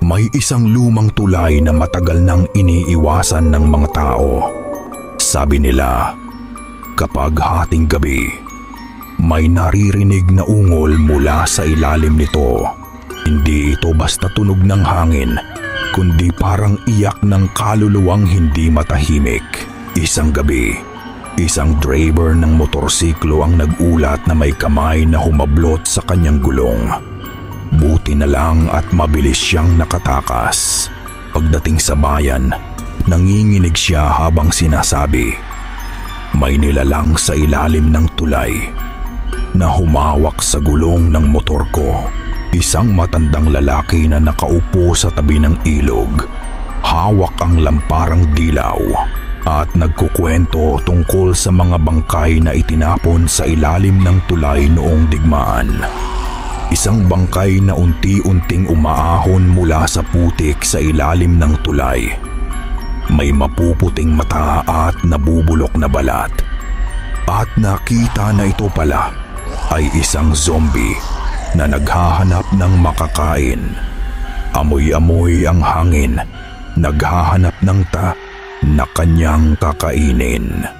May isang lumang tulay na matagal nang iniiwasan ng mga tao. Sabi nila, kapag hating gabi, may naririnig na ungol mula sa ilalim nito. Hindi ito basta tunog ng hangin, kundi parang iyak ng kaluluwang hindi matahimik. Isang gabi, isang driver ng motorsiklo ang nag-ulat na may kamay na humablot sa kanyang gulong. Buti na lang at mabilis siyang nakatakas. Pagdating sa bayan, nanginginig siya habang sinasabi, may nilalang sa ilalim ng tulay na humawak sa gulong ng motor ko. Isang matandang lalaki na nakaupo sa tabi ng ilog. Hawak ang lamparang dilaw at nagkukwento tungkol sa mga bangkay na itinapon sa ilalim ng tulay noong digmaan. Isang bangkay na unti-unting umaahon mula sa putik sa ilalim ng tulay. May mapuputing mata at nabubulok na balat. At nakita na ito pala ay isang zombie na naghahanap ng makakain. Amoy-amoy ang hangin, naghahanap ng na kanyang kakainin.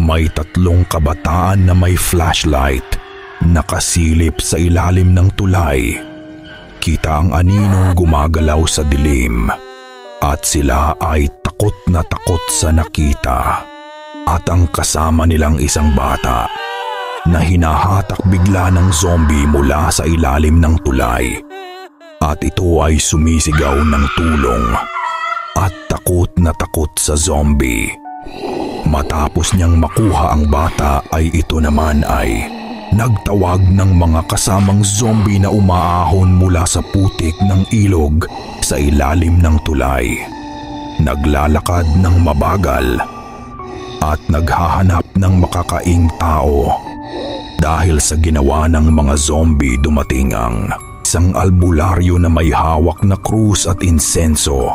May 3 kabataan na may flashlight nakasilip sa ilalim ng tulay. Kita ang aninong gumagalaw sa dilim at sila ay takot na takot sa nakita. At ang kasama nilang isang bata na hinahatak bigla ng zombie mula sa ilalim ng tulay. At ito ay sumisigaw ng tulong at takot na takot sa zombie. Matapos niyang makuha ang bata ay ito naman ay nagtawag ng mga kasamang zombie na umaahon mula sa putik ng ilog sa ilalim ng tulay. Naglalakad ng mabagal at naghahanap ng makakaing tao. Dahil sa ginawa ng mga zombie, dumating ang isang albularyo na may hawak na krus at insenso.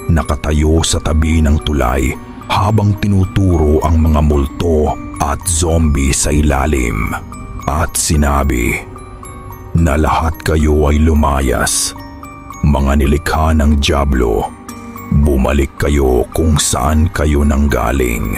Nakatayo sa tabi ng tulay habang tinuturo ang mga multo at zombie sa ilalim. At sinabi na lahat kayo ay lumayas, mga nilikha ng dyablo. Bumalik kayo kung saan kayo nanggaling.